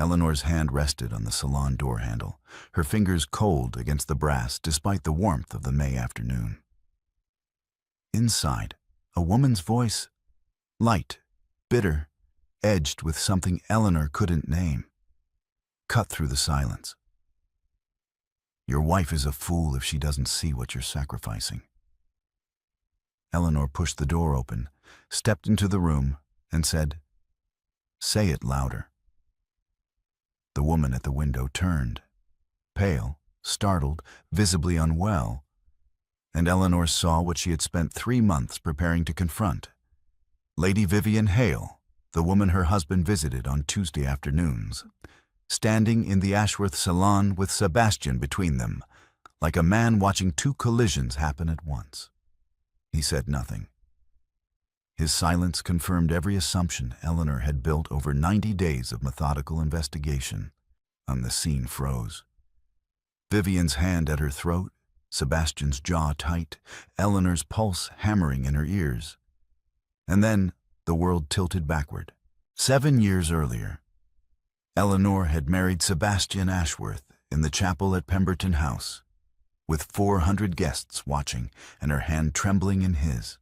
Eleanor's hand rested on the salon door handle, her fingers cold against the brass despite the warmth of the May afternoon. Inside, a woman's voice, light, bitter, edged with something Eleanor couldn't name, cut through the silence. Your wife is a fool if she doesn't see what you're sacrificing. Eleanor pushed the door open, stepped into the room, and said, "Say it louder." The woman at the window turned, pale, startled, visibly unwell, and Eleanor saw what she had spent 3 months preparing to confront. Lady Vivian Hale, the woman her husband visited on Tuesday afternoons, standing in the Ashworth salon with Sebastian between them, like a man watching 2 collisions happen at once. He said nothing. His silence confirmed every assumption Eleanor had built over 90 days of methodical investigation. The scene froze. Vivian's hand at her throat, Sebastian's jaw tight, Eleanor's pulse hammering in her ears. And then the world tilted backward. 7 years earlier, Eleanor had married Sebastian Ashworth in the chapel at Pemberton House, with 400 guests watching and her hand trembling in his.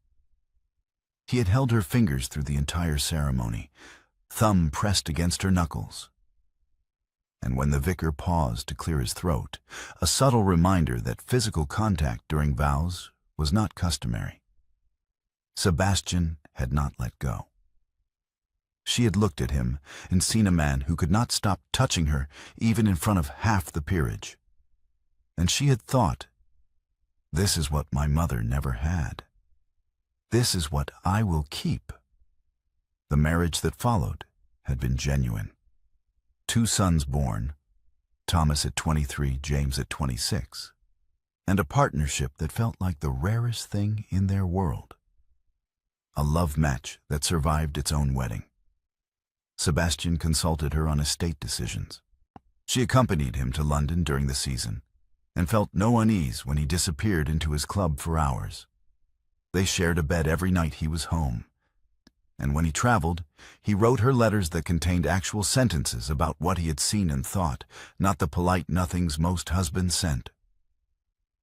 He had held her fingers through the entire ceremony, thumb pressed against her knuckles. And when the vicar paused to clear his throat, a subtle reminder that physical contact during vows was not customary. Sebastian had not let go. She had looked at him and seen a man who could not stop touching her even in front of half the peerage. And she had thought, "This is what my mother never had. This is what I will keep." The marriage that followed had been genuine. 2 sons born, Thomas at 23, James at 26, and a partnership that felt like the rarest thing in their world. A love match that survived its own wedding. Sebastian consulted her on estate decisions. She accompanied him to London during the season and felt no unease when he disappeared into his club for hours. They shared a bed every night he was home. And when he traveled, he wrote her letters that contained actual sentences about what he had seen and thought, not the polite nothings most husbands sent.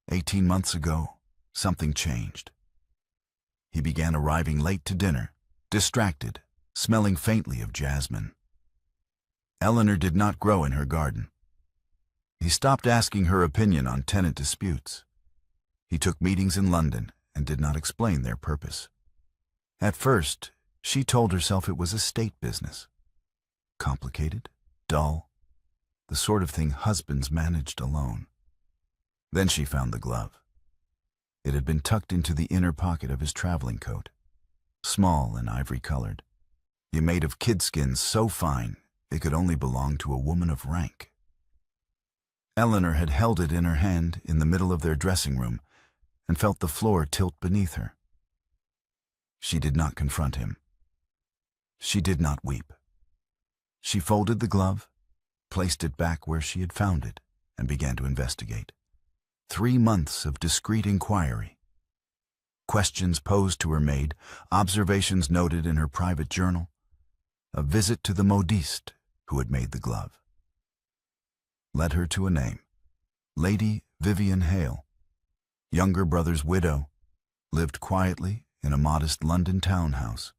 18 months ago, something changed. He began arriving late to dinner, distracted, smelling faintly of jasmine. Eleanor did not grow in her garden. He stopped asking her opinion on tenant disputes. He took meetings in London and did not explain their purpose. At first, she told herself it was a state business. Complicated, dull, the sort of thing husbands managed alone. Then she found the glove. It had been tucked into the inner pocket of his traveling coat, small and ivory-colored, yet made of kid-skins so fine it could only belong to a woman of rank. Eleanor had held it in her hand in the middle of their dressing room and felt the floor tilt beneath her. She did not confront him. She did not weep. She folded the glove, placed it back where she had found it, and began to investigate. 3 months of discreet inquiry. Questions posed to her maid, observations noted in her private journal, a visit to the modiste who had made the glove. Led her to a name, Lady Vivian Hale, younger brother's widow, lived quietly in a modest London townhouse,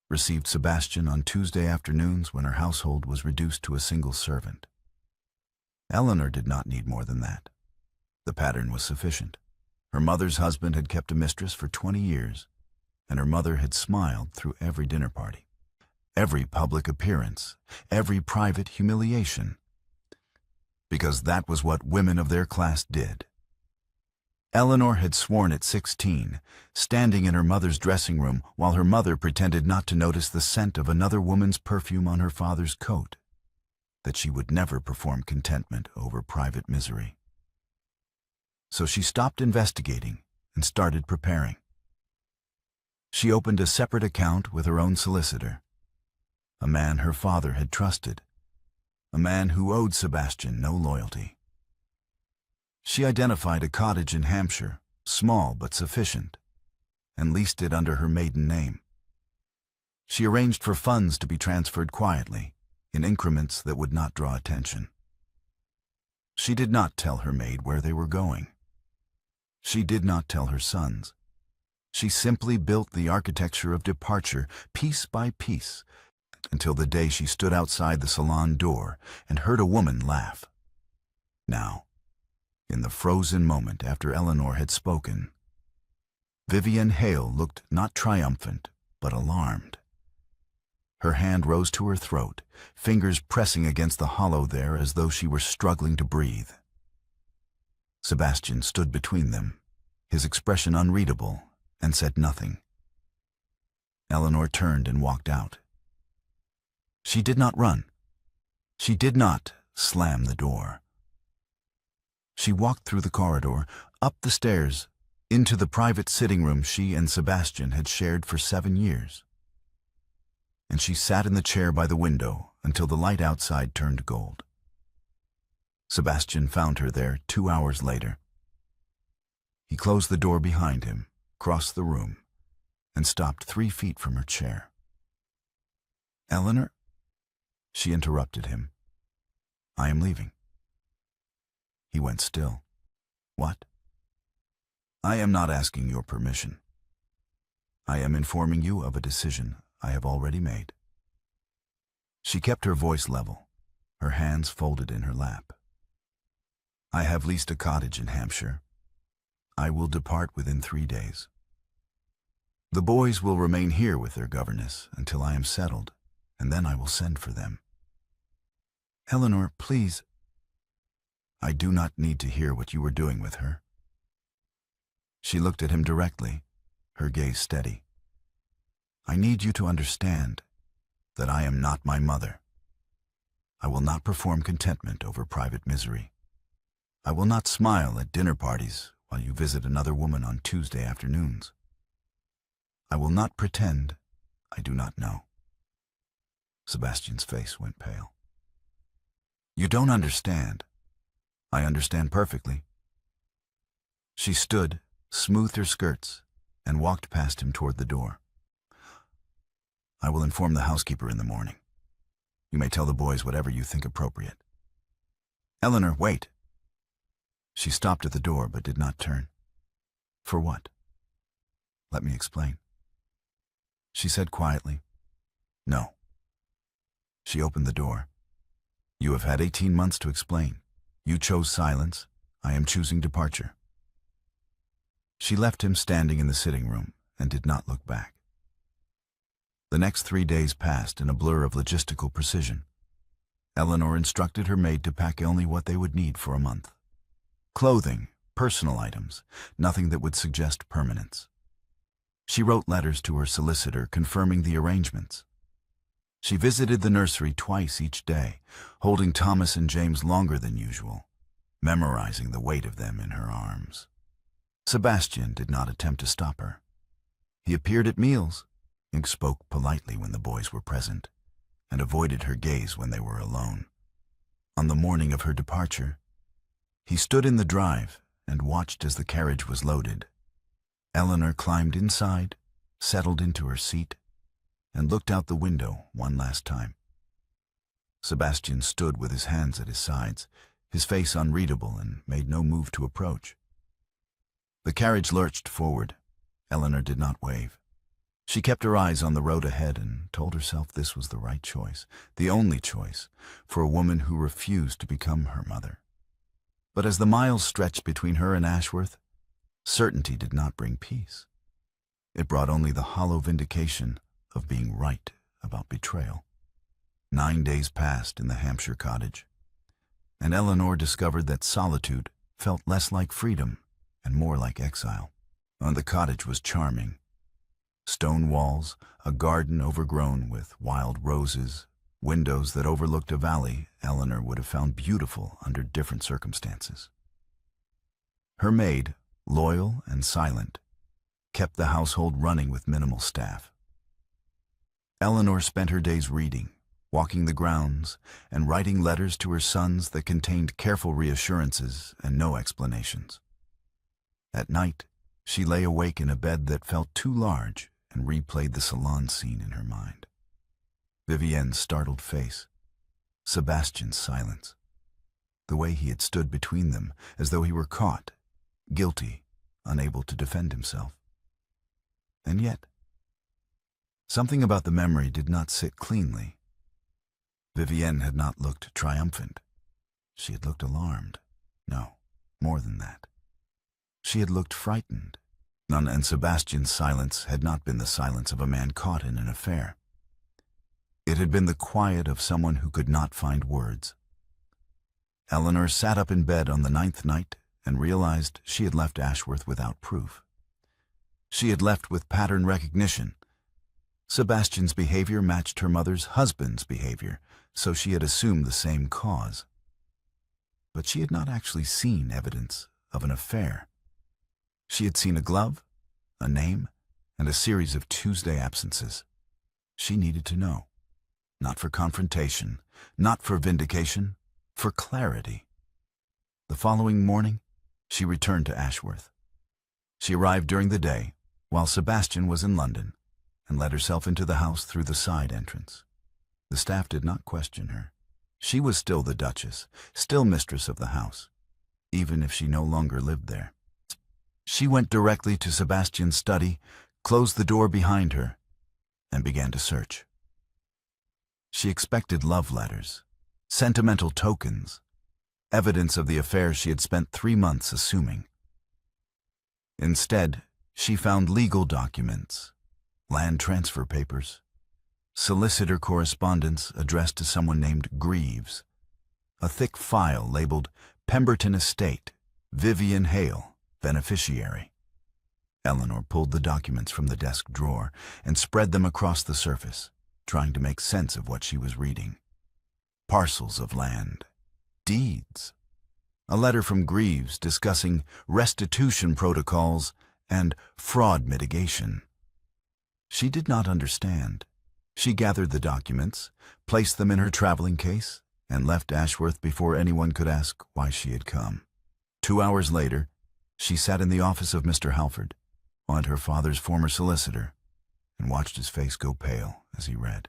received Sebastian on Tuesday afternoons when her household was reduced to a single servant. Eleanor did not need more than that. The pattern was sufficient. Her mother's husband had kept a mistress for 20 years, and her mother had smiled through every dinner party, every public appearance, every private humiliation, because that was what women of their class did. Eleanor had sworn at 16, standing in her mother's dressing room while her mother pretended not to notice the scent of another woman's perfume on her father's coat, that she would never perform contentment over private misery. So she stopped investigating and started preparing. She opened a separate account with her own solicitor, a man her father had trusted, a man who owed Sebastian no loyalty. She identified a cottage in Hampshire, small but sufficient, and leased it under her maiden name. She arranged for funds to be transferred quietly, in increments that would not draw attention. She did not tell her maid where they were going. She did not tell her sons. She simply built the architecture of departure piece by piece until the day she stood outside the salon door and heard a woman laugh. Now, in the frozen moment after Eleanor had spoken, Vivienne Hale looked not triumphant, but alarmed. Her hand rose to her throat, fingers pressing against the hollow there as though she were struggling to breathe. Sebastian stood between them, his expression unreadable, and said nothing. Eleanor turned and walked out. She did not run. She did not slam the door. She walked through the corridor, up the stairs, into the private sitting room she and Sebastian had shared for 7 years. And she sat in the chair by the window until the light outside turned gold. Sebastian found her there 2 hours later. He closed the door behind him, crossed the room, and stopped 3 feet from her chair. "Eleanor?" She interrupted him. "I am leaving." He went still. "What?" "I am not asking your permission. I am informing you of a decision I have already made." She kept her voice level, her hands folded in her lap. "I have leased a cottage in Hampshire. I will depart within 3 days. The boys will remain here with their governess until I am settled, and then I will send for them." "Eleanor, please." "I do not need to hear what you were doing with her." She looked at him directly, her gaze steady. "I need you to understand that I am not my mother. I will not perform contentment over private misery. I will not smile at dinner parties while you visit another woman on Tuesday afternoons. I will not pretend I do not know." Sebastian's face went pale. "You don't understand. I understand perfectly." She stood, smoothed her skirts, and walked past him toward the door. "I will inform the housekeeper in the morning. You may tell the boys whatever you think appropriate." "Eleanor, wait." She stopped at the door but did not turn. "For what?" "Let me explain." She said quietly, "No." She opened the door. "You have had 18 months to explain. You chose silence. I am choosing departure." She left him standing in the sitting room and did not look back. The next 3 days passed in a blur of logistical precision. Eleanor instructed her maid to pack only what they would need for a month. Clothing, personal items, nothing that would suggest permanence. She wrote letters to her solicitor confirming the arrangements. She visited the nursery twice each day, holding Thomas and James longer than usual, memorizing the weight of them in her arms. Sebastian did not attempt to stop her. He appeared at meals, and spoke politely when the boys were present, and avoided her gaze when they were alone. On the morning of her departure, he stood in the drive and watched as the carriage was loaded. Eleanor climbed inside, settled into her seat, and looked out the window one last time. Sebastian stood with his hands at his sides, his face unreadable, and made no move to approach. The carriage lurched forward. Eleanor did not wave. She kept her eyes on the road ahead and told herself this was the right choice, the only choice, for a woman who refused to become her mother. But as the miles stretched between her and Ashworth, certainty did not bring peace. It brought only the hollow vindication of being right about betrayal. 9 days passed in the Hampshire cottage, and Eleanor discovered that solitude felt less like freedom and more like exile. The cottage was charming. Stone walls, a garden overgrown with wild roses, windows that overlooked a valley Eleanor would have found beautiful under different circumstances. Her maid, loyal and silent, kept the household running with minimal staff. Eleanor spent her days reading, walking the grounds, and writing letters to her sons that contained careful reassurances and no explanations. At night, she lay awake in a bed that felt too large and replayed the salon scene in her mind. Vivienne's startled face, Sebastian's silence. The way he had stood between them, as though he were caught, guilty, unable to defend himself. And yet, something about the memory did not sit cleanly. Vivienne had not looked triumphant. She had looked alarmed. No, more than that. She had looked frightened. And Sebastian's silence had not been the silence of a man caught in an affair. It had been the quiet of someone who could not find words. Eleanor sat up in bed on the 9th night and realized she had left Ashworth without proof. She had left with pattern recognition. Sebastian's behavior matched her mother's husband's behavior, so she had assumed the same cause. But she had not actually seen evidence of an affair. She had seen a glove, a name, and a series of Tuesday absences. She needed to know. Not for confrontation, not for vindication, for clarity. The following morning, she returned to Ashworth. She arrived during the day, while Sebastian was in London, and let herself into the house through the side entrance. The staff did not question her. She was still the Duchess, still mistress of the house, even if she no longer lived there. She went directly to Sebastian's study, closed the door behind her, and began to search. She expected love letters, sentimental tokens, evidence of the affair she had spent 3 months assuming. Instead, she found legal documents, land transfer papers, solicitor correspondence addressed to someone named Greaves, a thick file labeled Pemberton Estate, Vivienne Hale, beneficiary. Eleanor pulled the documents from the desk drawer and spread them across the surface, trying to make sense of what she was reading. Parcels of land, deeds, a letter from Greaves discussing restitution protocols and fraud mitigation. She did not understand. She gathered the documents, placed them in her traveling case, and left Ashworth before anyone could ask why she had come. 2 hours later, she sat in the office of Mr. Halford, and her father's former solicitor, and watched his face go pale as he read.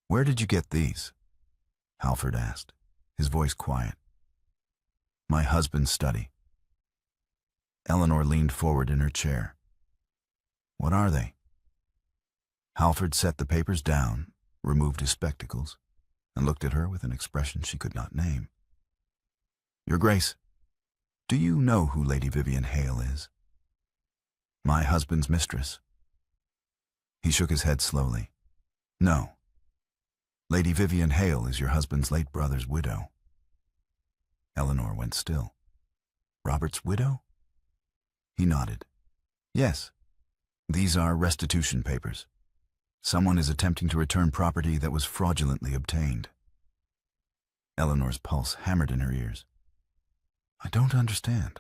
"Where did you get these?" Halford asked, his voice quiet. "My husband's study." Eleanor leaned forward in her chair. "What are they?" Halford set the papers down, removed his spectacles, and looked at her with an expression she could not name. "Your Grace, do you know who Lady Vivienne Hale is?" "My husband's mistress." He shook his head slowly. "No. Lady Vivienne Hale is your husband's late brother's widow." Eleanor went still. "Robert's widow?" He nodded. "Yes. These are restitution papers. Someone is attempting to return property that was fraudulently obtained." Eleanor's pulse hammered in her ears. "I don't understand."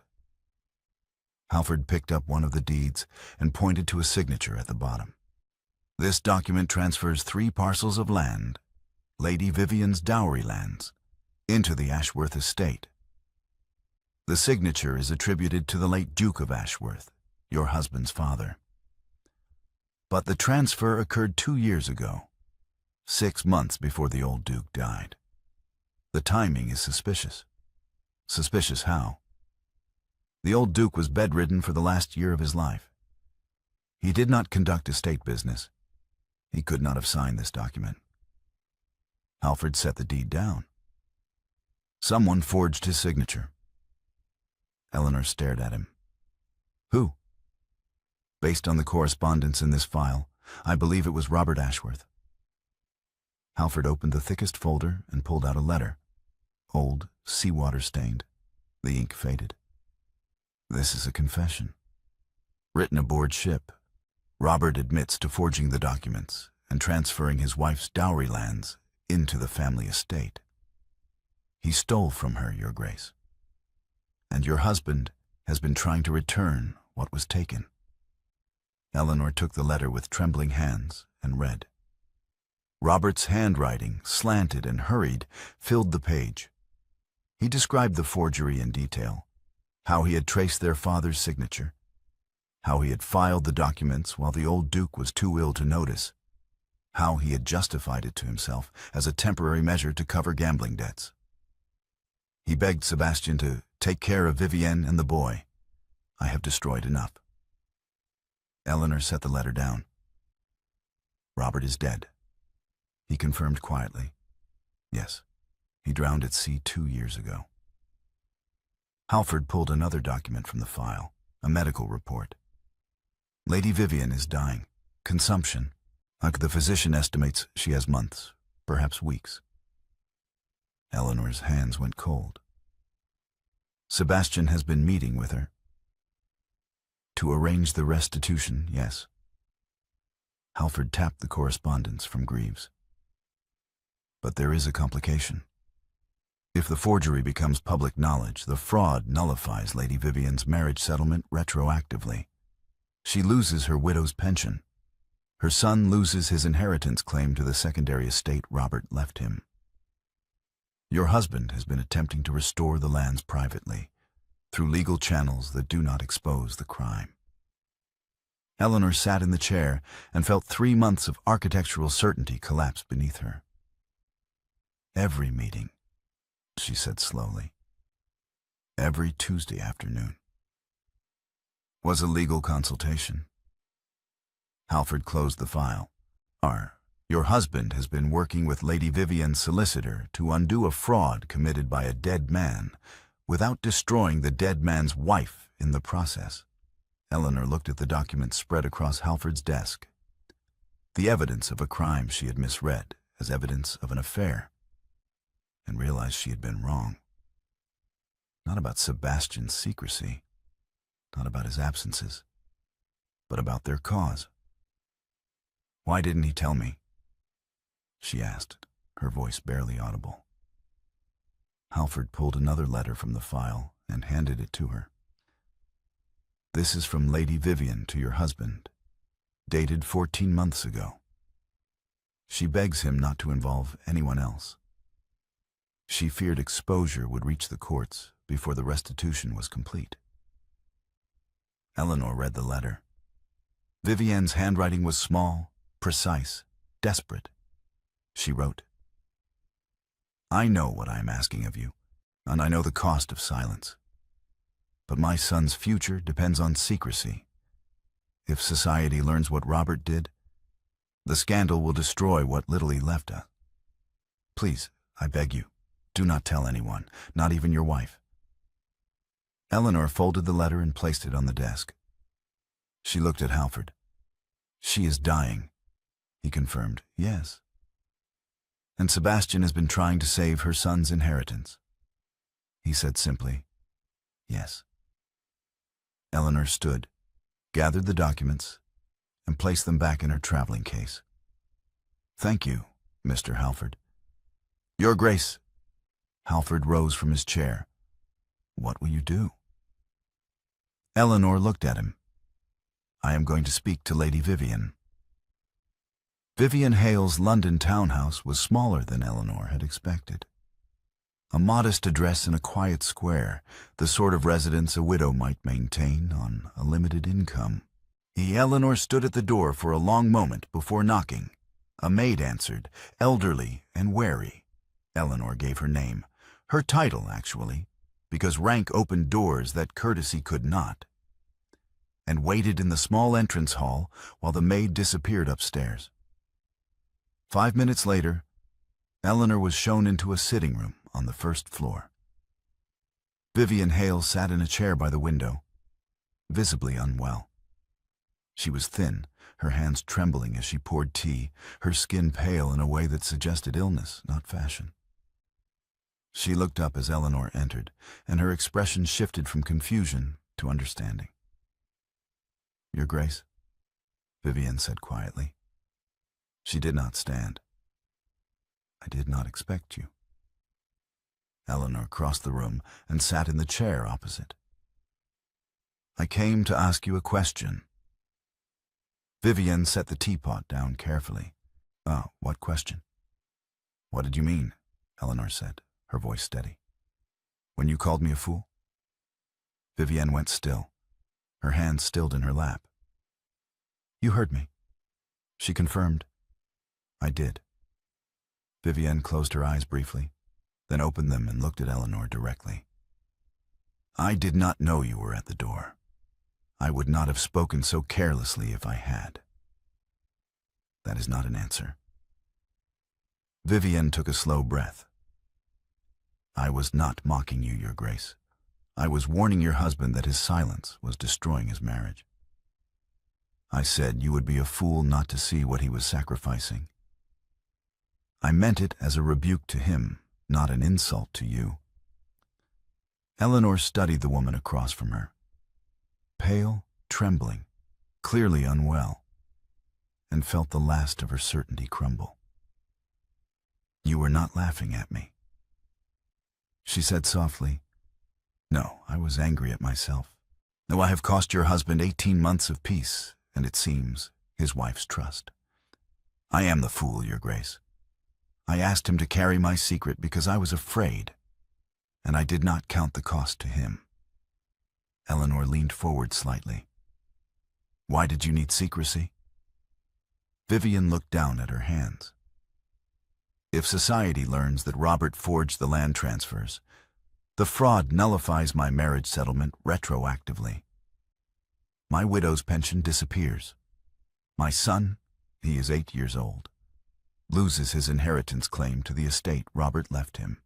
Halford picked up one of the deeds and pointed to a signature at the bottom. "This document transfers 3 parcels of land, Lady Vivienne's dowry lands, into the Ashworth estate. The signature is attributed to the late Duke of Ashworth, your husband's father. But the transfer occurred 2 years ago, 6 months before the old Duke died. The timing is suspicious." "Suspicious how?" "The old Duke was bedridden for the last year of his life. He did not conduct estate business. He could not have signed this document." Halford set the deed down. "Someone forged his signature." Eleanor stared at him. "Who?" "Based on the correspondence in this file, I believe it was Robert Ashworth." Halford opened the thickest folder and pulled out a letter, old, seawater stained. The ink faded. "This is a confession. Written aboard ship. Robert admits to forging the documents and transferring his wife's dowry lands into the family estate. He stole from her, Your Grace. And your husband has been trying to return what was taken." Eleanor took the letter with trembling hands and read. Robert's handwriting, slanted and hurried, filled the page. He described the forgery in detail, how he had traced their father's signature, how he had filed the documents while the old Duke was too ill to notice, how he had justified it to himself as a temporary measure to cover gambling debts. He begged Sebastian to take care of Vivienne and the boy. "I have destroyed enough." Eleanor set the letter down. "Robert is dead," he confirmed quietly. "Yes, he drowned at sea 2 years ago." Halford pulled another document from the file, a medical report. "Lady Vivienne is dying. Consumption. The physician estimates she has months, perhaps weeks." Eleanor's hands went cold. "Sebastian has been meeting with her." "To arrange the restitution, yes." Halford tapped the correspondence from Greaves. "But there is a complication. If the forgery becomes public knowledge, the fraud nullifies Lady Vivienne's marriage settlement retroactively. She loses her widow's pension. Her son loses his inheritance claim to the secondary estate Robert left him. Your husband has been attempting to restore the lands privately, through legal channels that do not expose the crime." Eleanor sat in the chair and felt 3 months of architectural certainty collapse beneath her. "Every meeting," she said slowly, "every Tuesday afternoon, was a legal consultation." Halford closed the file. "Your husband has been working with Lady Vivienne's solicitor to undo a fraud committed by a dead man without destroying the dead man's wife in the process." Eleanor looked at the document spread across Halford's desk, the evidence of a crime she had misread as evidence of an affair, and realized she had been wrong. Not about Sebastian's secrecy, not about his absences, but about their cause. "Why didn't he tell me?" she asked, her voice barely audible. Halford pulled another letter from the file and handed it to her. "This is from Lady Vivienne to your husband, dated 14 months ago. She begs him not to involve anyone else. She feared exposure would reach the courts before the restitution was complete." Eleanor read the letter. Vivienne's handwriting was small, precise, desperate. She wrote, "I know what I am asking of you, and I know the cost of silence. But my son's future depends on secrecy. If society learns what Robert did, the scandal will destroy what little he left us. Please, I beg you, do not tell anyone, not even your wife." Eleanor folded the letter and placed it on the desk. She looked at Halford. "She is dying," he confirmed. "Yes." "And Sebastian has been trying to save her son's inheritance." He said simply, "Yes." Eleanor stood, gathered the documents, and placed them back in her traveling case. "Thank you, Mr. Halford." "Your Grace." Halford rose from his chair. "What will you do?" Eleanor looked at him. "I am going to speak to Lady Vivienne." Vivienne Hale's London townhouse was smaller than Eleanor had expected. A modest address in a quiet square, the sort of residence a widow might maintain on a limited income. Eleanor stood at the door for a long moment before knocking. A maid answered, elderly and wary. Eleanor gave her name, her title actually, because rank opened doors that courtesy could not, and waited in the small entrance hall while the maid disappeared upstairs. 5 minutes later, Eleanor was shown into a sitting room on the first floor. Vivienne Hale sat in a chair by the window, visibly unwell. She was thin, her hands trembling as she poured tea, her skin pale in a way that suggested illness, not fashion. She looked up as Eleanor entered, and her expression shifted from confusion to understanding. "Your Grace," Vivienne said quietly. She did not stand. "I did not expect you." Eleanor crossed the room and sat in the chair opposite. "I came to ask you a question." Vivienne set the teapot down carefully. What question?" "What did you mean?" Eleanor said, her voice steady. "When you called me a fool?" Vivienne went still, her hands stilled in her lap. "You heard me," she confirmed. I did. Vivienne closed her eyes briefly, then opened them and looked at Eleanor directly. I did not know you were at the door. I would not have spoken so carelessly if I had. That is not an answer. Vivienne took a slow breath. I was not mocking you, Your Grace. I was warning your husband that his silence was destroying his marriage. I said you would be a fool not to see what he was sacrificing. I meant it as a rebuke to him, not an insult to you. Eleanor studied the woman across from her. Pale, trembling, clearly unwell, and felt the last of her certainty crumble. You were not laughing at me. She said softly, No, I was angry at myself. No, I have cost your husband 18 months of peace, and it seems, his wife's trust. I am the fool, Your Grace. I asked him to carry my secret because I was afraid, and I did not count the cost to him. Eleanor leaned forward slightly. Why did you need secrecy? Vivienne looked down at her hands. If society learns that Robert forged the land transfers, the fraud nullifies my marriage settlement retroactively. My widow's pension disappears. My son, he is 8 years old, loses his inheritance claim to the estate Robert left him.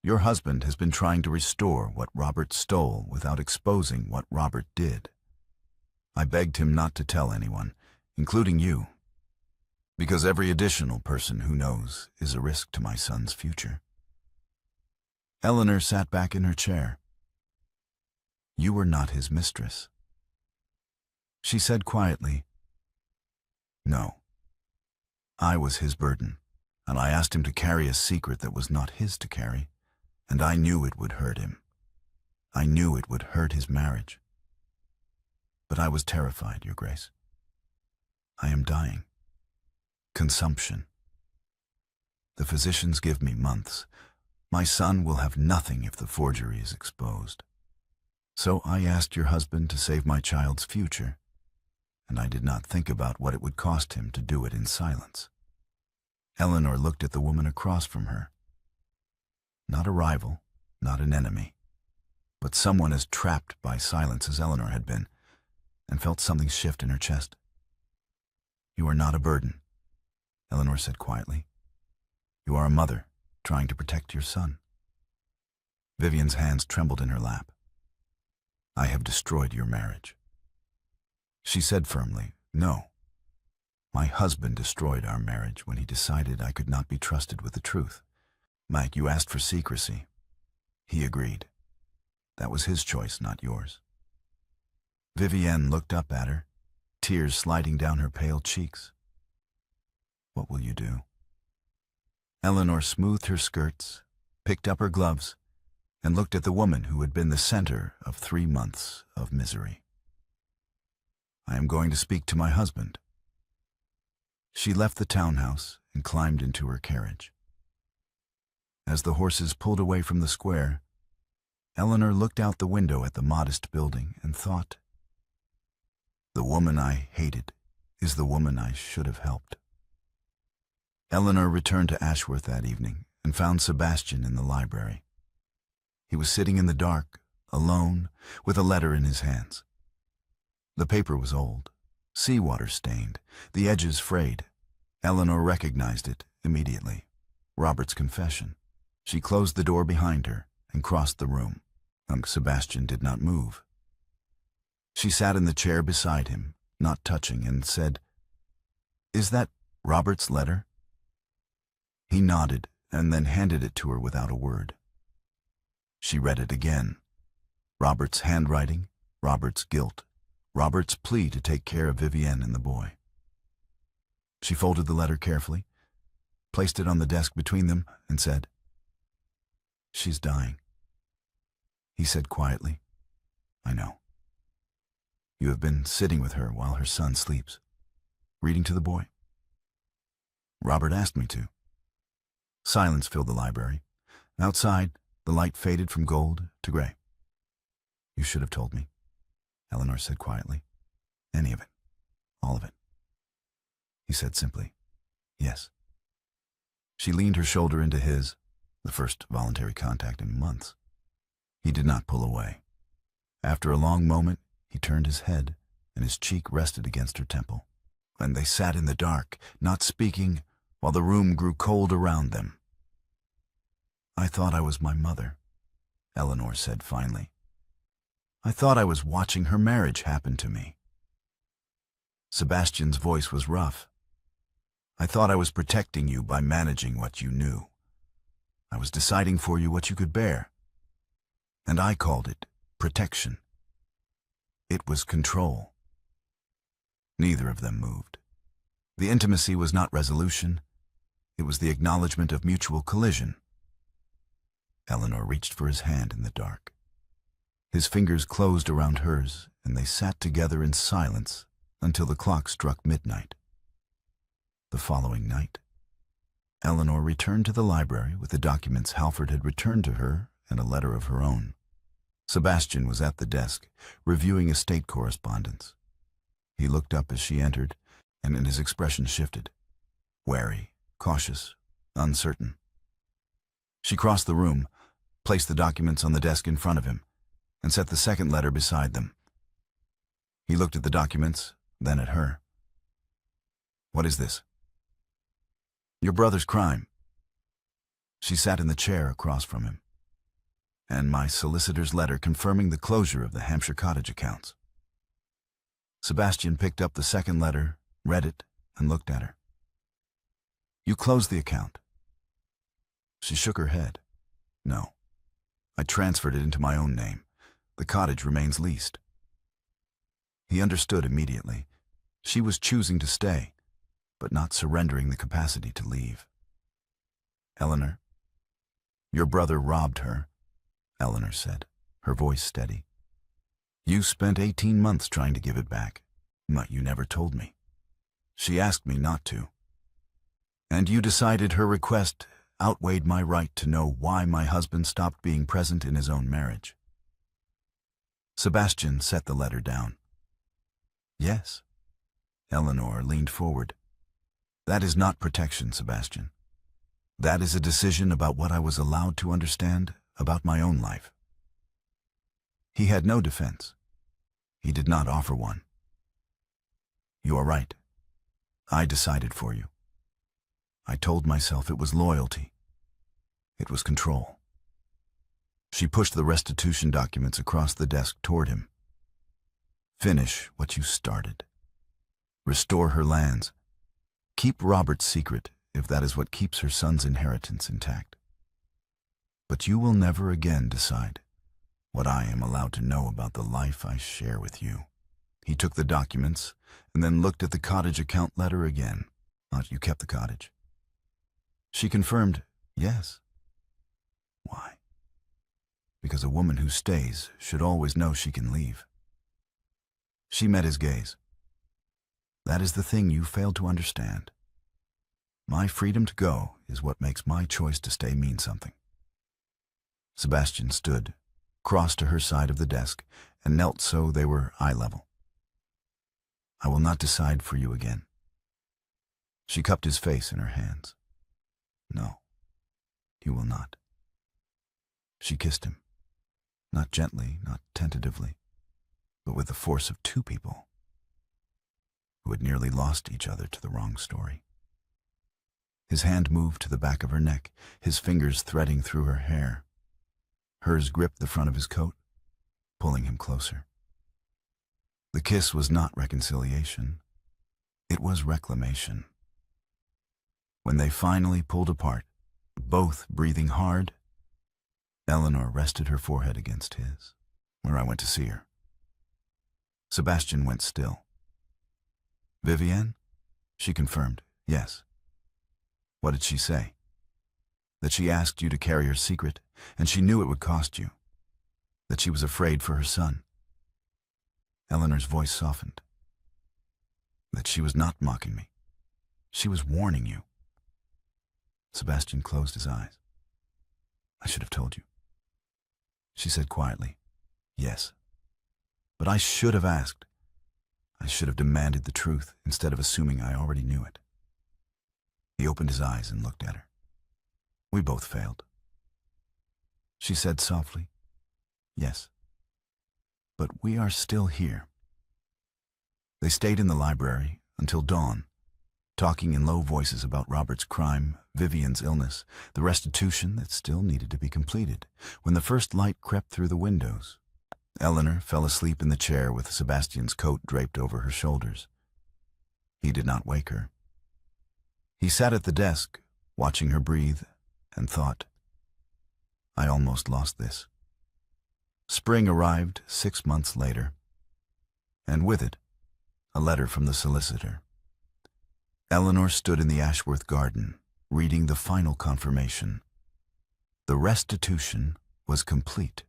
Your husband has been trying to restore what Robert stole without exposing what Robert did. I begged him not to tell anyone, including you, because every additional person who knows is a risk to my son's future. Eleanor sat back in her chair. You were not his mistress. She said quietly, No. I was his burden, and I asked him to carry a secret that was not his to carry, and I knew it would hurt him. I knew it would hurt his marriage. But I was terrified, Your Grace. I am dying. Consumption. The physicians give me months. My son will have nothing if the forgery is exposed. So I asked your husband to save my child's future, and I did not think about what it would cost him to do it in silence. Eleanor looked at the woman across from her. Not a rival, not an enemy, but someone as trapped by silence as Eleanor had been, and felt something shift in her chest. You are not a burden, Eleanor said quietly. You are a mother, trying to protect your son. Vivienne's hands trembled in her lap. I have destroyed your marriage. She said firmly, No. My husband destroyed our marriage when he decided I could not be trusted with the truth. Mike, you asked for secrecy. He agreed. That was his choice, not yours. Vivienne looked up at her, tears sliding down her pale cheeks. What will you do? Eleanor smoothed her skirts, picked up her gloves, and looked at the woman who had been the center of 3 months of misery. I am going to speak to my husband. She left the townhouse and climbed into her carriage. As the horses pulled away from the square, Eleanor looked out the window at the modest building and thought, The woman I hated is the woman I should have helped. Eleanor returned to Ashworth that evening and found Sebastian in the library. He was sitting in the dark, alone, with a letter in his hands. The paper was old, seawater stained, the edges frayed. Eleanor recognized it immediately. Robert's confession. She closed the door behind her and crossed the room. Sebastian did not move. She sat in the chair beside him, not touching, and said, Is that Robert's letter? He nodded and then handed it to her without a word. She read it again. Robert's handwriting, Robert's guilt, Robert's plea to take care of Vivienne and the boy. She folded the letter carefully, placed it on the desk between them, and said, She's dying. He said quietly, I know. You have been sitting with her while her son sleeps, reading to the boy. Robert asked me to. Silence filled the library. Outside, the light faded from gold to gray. You should have told me, Eleanor said quietly. Any of it. All of it. He said simply. Yes. She leaned her shoulder into his, the first voluntary contact in months. He did not pull away. After a long moment, he turned his head, and his cheek rested against her temple. And they sat in the dark, not speaking, while the room grew cold around them. "I thought I was my mother," Eleanor said finally. "I thought I was watching her marriage happen to me." Sebastian's voice was rough. "I thought I was protecting you by managing what you knew. I was deciding for you what you could bear. And I called it protection. It was control." Neither of them moved. The intimacy was not resolution. It was the acknowledgement of mutual collision. Eleanor reached for his hand in the dark. His fingers closed around hers, and they sat together in silence until the clock struck midnight. The following night, Eleanor returned to the library with the documents Halford had returned to her and a letter of her own. Sebastian was at the desk, reviewing estate correspondence. He looked up as she entered, and his expression shifted. Wary, cautious, uncertain. She crossed the room, placed the documents on the desk in front of him, and set the second letter beside them. He looked at the documents, then at her. "What is this?" "Your brother's crime." She sat in the chair across from him. "And my solicitor's letter confirming the closure of the Hampshire Cottage accounts." Sebastian picked up the second letter, read it, and looked at her. "You closed the account." She shook her head. "No. I transferred it into my own name. The cottage remains leased." He understood immediately. She was choosing to stay, but not surrendering the capacity to leave. "Eleanor, your brother robbed her," Eleanor said, her voice steady. "You spent 18 months trying to give it back, but you never told me. She asked me not to. And you decided her request outweighed my right to know why my husband stopped being present in his own marriage." Sebastian set the letter down. "Yes." Eleanor leaned forward. "That is not protection, Sebastian. That is a decision about what I was allowed to understand about my own life." He had no defense. He did not offer one. "You are right. I decided for you. I told myself it was loyalty. It was control." She pushed the restitution documents across the desk toward him. "Finish what you started. Restore her lands. Keep Robert's secret if that is what keeps her son's inheritance intact. But you will never again decide what I am allowed to know about the life I share with you." He took the documents and then looked at the cottage account letter again. "You kept the cottage?" She confirmed, "Yes." "Why?" "Because a woman who stays should always know she can leave." She met his gaze. "That is the thing you failed to understand. My freedom to go is what makes my choice to stay mean something." Sebastian stood, crossed to her side of the desk, and knelt so they were eye level. "I will not decide for you again." She cupped his face in her hands. "No, you will not." She kissed him, not gently, not tentatively, but with the force of two people who had nearly lost each other to the wrong story. His hand moved to the back of her neck, his fingers threading through her hair. Hers gripped the front of his coat, pulling him closer. The kiss was not reconciliation. It was reclamation. When they finally pulled apart, both breathing hard, Eleanor rested her forehead against his, where I went to see her. Sebastian went still. "Vivienne?" She confirmed, "Yes." "What did she say?" "That she asked you to carry her secret, and she knew it would cost you. That she was afraid for her son." Eleanor's voice softened. "That she was not mocking me. She was warning you." Sebastian closed his eyes. "I should have told you." She said quietly, "Yes. But I should have asked. I should have demanded the truth instead of assuming I already knew it." He opened his eyes and looked at her. We both failed. She said softly, yes. But we are still here. They stayed in the library until dawn, talking in low voices about Robert's crime, Vivian's illness, the restitution that still needed to be completed, when the first light crept through the windows. Eleanor fell asleep in the chair with Sebastian's coat draped over her shoulders. He did not wake her. He sat at the desk, watching her breathe, and thought, I almost lost this. Spring arrived 6 months later, and with it, a letter from the solicitor. Eleanor stood in the Ashworth garden, reading the final confirmation. The restitution was complete.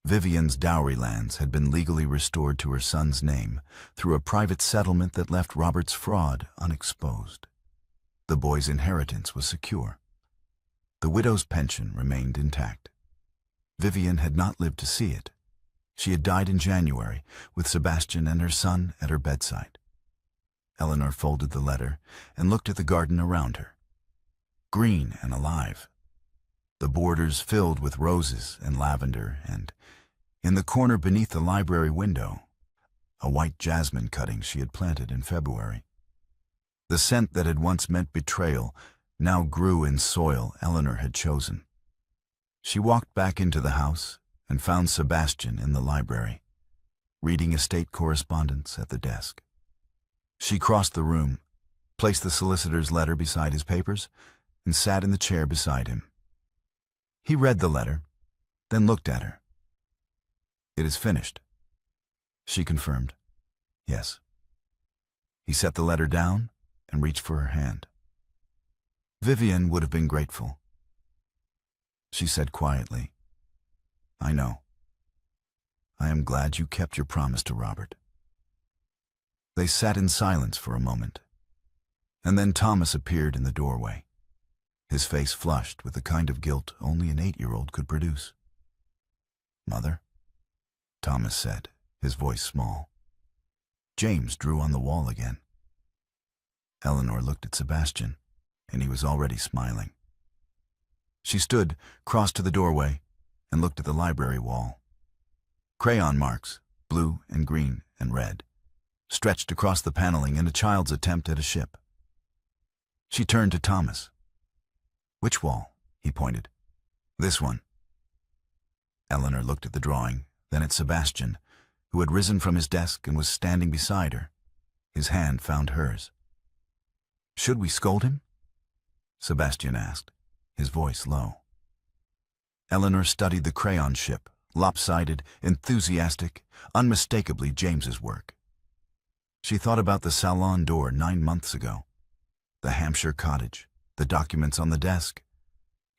Vivian's dowry lands had been legally restored to her son's name through a private settlement that left Robert's fraud unexposed. The boy's inheritance was secure. The widow's pension remained intact. Vivian had not lived to see it. She had died in January, with Sebastian and her son at her bedside. Eleanor folded the letter and looked at the garden around her. Green and alive. The borders filled with roses and lavender, and in the corner beneath the library window, a white jasmine cutting she had planted in February. The scent that had once meant betrayal now grew in soil Eleanor had chosen. She walked back into the house and found Sebastian in the library, reading estate correspondence at the desk. She crossed the room, placed the solicitor's letter beside his papers, and sat in the chair beside him. He read the letter, then looked at her. It is finished, she confirmed. Yes. He set the letter down and reached for her hand. Vivian would have been grateful. She said quietly, I know. I am glad you kept your promise to Robert. They sat in silence for a moment, and then Thomas appeared in the doorway, his face flushed with the kind of guilt only an 8-year-old could produce. Mother, Thomas said, his voice small. James drew on the wall again. Eleanor looked at Sebastian, and he was already smiling. She stood, crossed to the doorway, and looked at the library wall. Crayon marks, blue and green and red, stretched across the paneling in a child's attempt at a ship. She turned to Thomas. Which wall? He pointed. This one. Eleanor looked at the drawing, then at Sebastian, who had risen from his desk and was standing beside her. His hand found hers. Should we scold him? Sebastian asked, his voice low. Eleanor studied the crayon ship, lopsided, enthusiastic, unmistakably James's work. She thought about the salon door 9 months ago, the Hampshire cottage, the documents on the desk,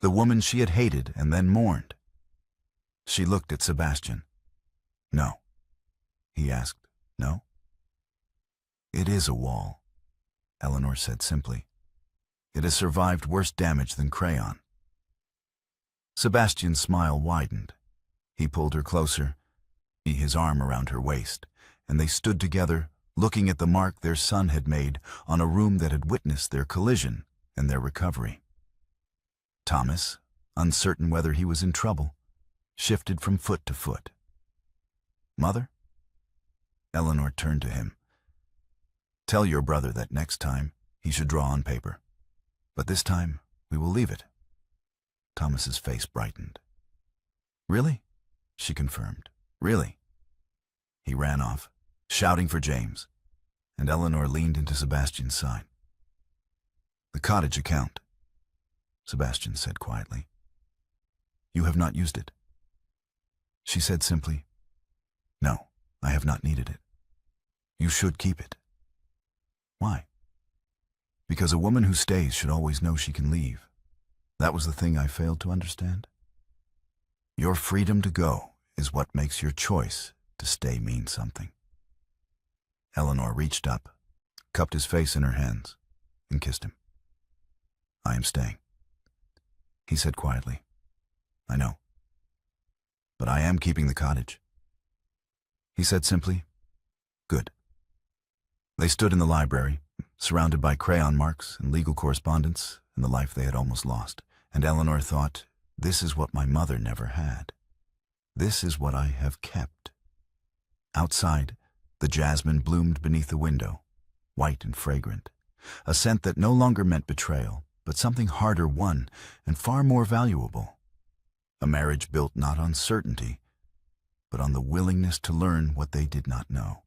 the woman she had hated and then mourned. She looked at Sebastian. No. He asked, no? It is a wall, Eleanor said simply. It has survived worse damage than crayon. Sebastian's smile widened. He pulled her closer, his arm around her waist, and they stood together, looking at the mark their son had made on a room that had witnessed their collision and their recovery. Thomas, uncertain whether he was in trouble, shifted from foot to foot. Mother? Eleanor turned to him. Tell your brother that next time he should draw on paper. But this time we will leave it. Thomas's face brightened. Really? She confirmed. Really? He ran off, shouting for James, and Eleanor leaned into Sebastian's side. The cottage account, Sebastian said quietly. You have not used it. She said simply, no, I have not needed it. You should keep it. Why? Because a woman who stays should always know she can leave. That was the thing I failed to understand. Your freedom to go is what makes your choice to stay mean something. Eleanor reached up, cupped his face in her hands, and kissed him. I am staying, he said quietly. I know. But I am keeping the cottage. He said simply, good. They stood in the library, surrounded by crayon marks and legal correspondence and the life they had almost lost. And Eleanor thought, this is what my mother never had. This is what I have kept. Outside, the jasmine bloomed beneath the window, white and fragrant, a scent that no longer meant betrayal, but something harder won and far more valuable. A marriage built not on certainty, but on the willingness to learn what they did not know.